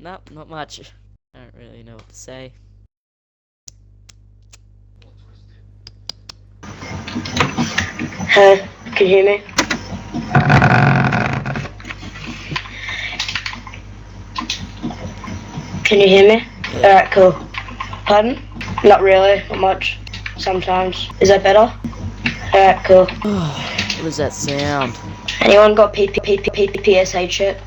Nope, not much. I don't really know what to say. Hey, can you hear me? Can you hear me? Yeah. Alright, cool. Pardon? Not really, not much. Sometimes. Is that better? Alright, cool. What does that sound? Anyone got PPSH yet?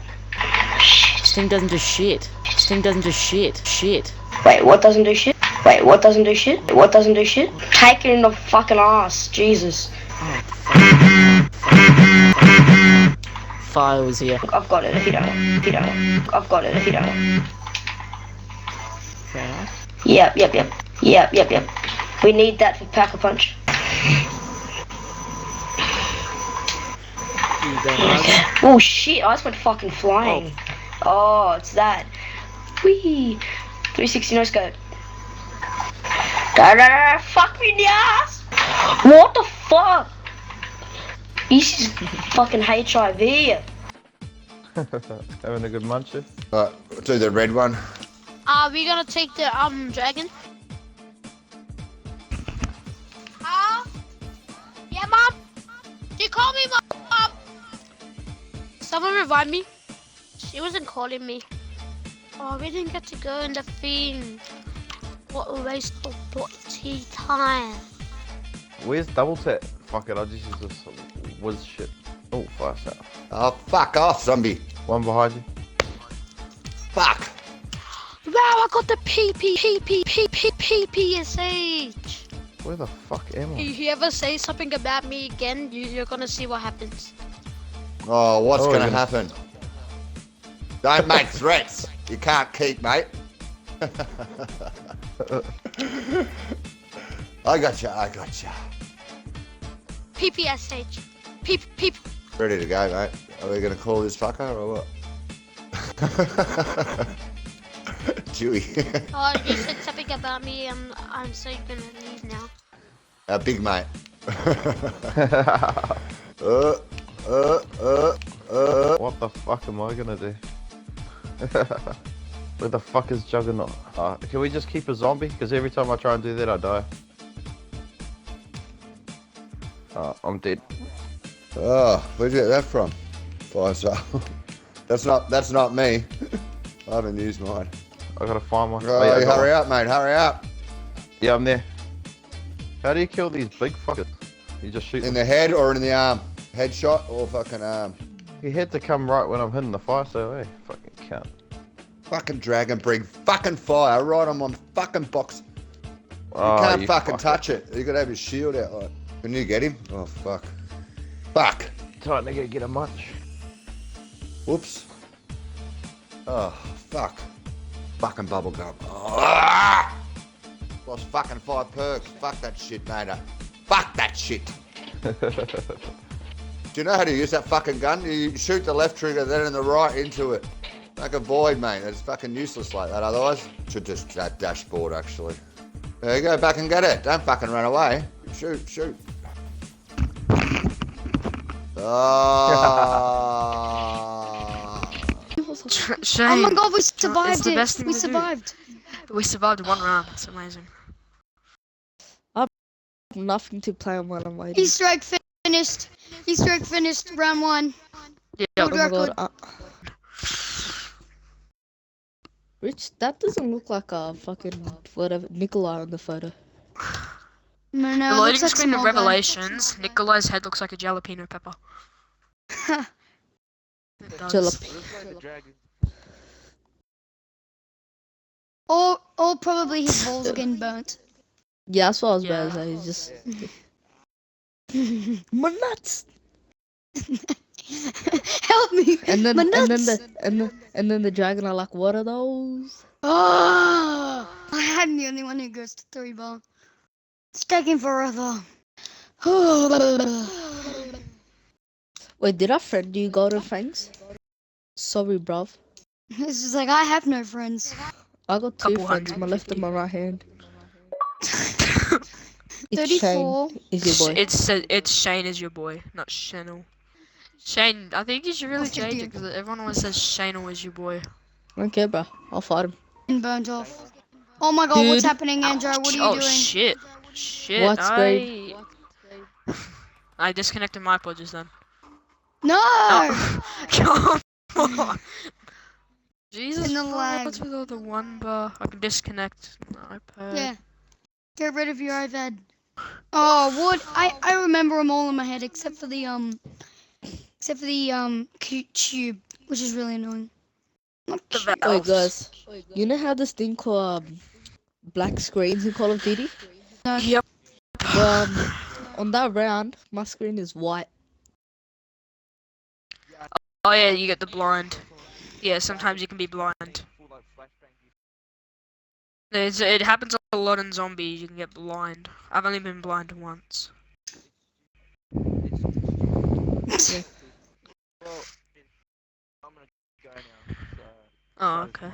This thing doesn't do shit. This thing doesn't do shit. Shit. Wait, what doesn't do shit? Wait, what doesn't do shit? What doesn't do shit? Take it in the fucking ass, Jesus. Oh, fuck. Files here. I've got it if you don't. I've got it if you don't. Fair enough. Yep. We need that for Pack-a-Punch. You go, Mug. Oh shit, I just went fucking flying. Oh, it's that. Whee! 360 no scope. Fuck me in the ass! What the fuck? This is fucking HIV. Having a good muncher? Do the red one. Are we gonna take the dragon? Yeah, mom. Do you call me mom? Someone revive me. She wasn't calling me. Oh, we didn't get to go in the thing. What a waste of tea time. Where's double tap? Fuck it, I'll just use this whiz shit. Oh, fast out. Oh, fuck off, zombie. One behind you. Fuck. Wow, I got the PEEPEE. Where the fuck am I? If you ever say something about me again, you're gonna see what happens. Oh, what's Oh, gonna you're happen? Don't make threats. You can't keep, mate. I gotcha. PPSH. Peep. Ready to go, mate. Are we gonna call this fucker or what? Chewy. Oh, you said something about me. I'm so gonna leave now. Big mate. What the fuck am I gonna do? Where the fuck is Juggernaut? Can we just keep a zombie? Because every time I try and do that, I die. I'm dead. Oh, where'd you get that from? 5-star. That's not me. I haven't used mine. I gotta find one. Oh, yeah, I got hurry one. up, mate. Hurry up. Yeah, I'm there. How do you kill these big fuckers? You just shoot In them. the head or in the arm? Headshot or fucking arm? He had to come right when I'm hitting the fire, so hey, fucking count. Fucking dragon bring fucking fire right on my fucking box. Oh, You can't you fucking fucker. touch it. You gotta have his shield out. Like. Can you get him? Oh fuck. Fuck. Time to go get a munch. Whoops. Oh fuck. Fucking bubblegum. Oh, lost fucking 5 perks. Fuck that shit, mate. Fuck that shit. Do you know how to use that fucking gun? You shoot the left trigger, then in the right into it. Like a void, mate. It's fucking useless like that. Otherwise, should just that dashboard actually. There you go. Back and get it. Don't fucking run away. Shoot. Oh. Shane, Oh my god, we it's survived the it! best thing We to do. survived! We survived one round. That's amazing. Nothing to play on when I'm waiting. Easter egg finished! Easter egg finished, round 1. Yeah. Good Oh my record. god. Rich, that doesn't look like a fucking whatever Nikolai on the photo. No, The it loading looks like screen of small guy. Revelations, Nikolai's head looks like a jalapeno pepper. It does. Jalapeno. Or probably his balls are getting burnt. Yeah, that's what I was Yeah. about to say. He's just my nuts. Help me! And then My and then nuts! the dragon are like, what are those? Oh, I'm the only one who goes to 3 bar. It's taking forever. Wait, did I friend you golden fangs? Sorry, bruv. It's just like, I have no friends. I got 2 Couple friends, hundred. my left and my right hand. It's 34. Shane, is your boy. It's Shane is your boy, not Chanel. Shane, I think you should really What's your change deal? it because everyone always says Shane is your boy. Okay, bro. I'll fight him. And burnt off. Oh my god, what's Dude. happening, Andrew? What are you Oh doing? shit. Shit. What screen? I disconnected my pod just then. No! Oh. Come on. Jesus In the Christ, lag. what's with all the one bar? I can disconnect my iPad. Yeah. Get rid of your iPad. Oh, what? I remember them all in my head except for the tube, which is really annoying. Not The cute. Wait, valves. guys. You know how this thing called black screens in Call of Duty? Yep. Well, on that round, my screen is white. Oh yeah, you get the blind. Yeah, sometimes you can be blind. It happens a lot in zombies, you can get blind. I've only been blind once. Yeah. Oh, okay.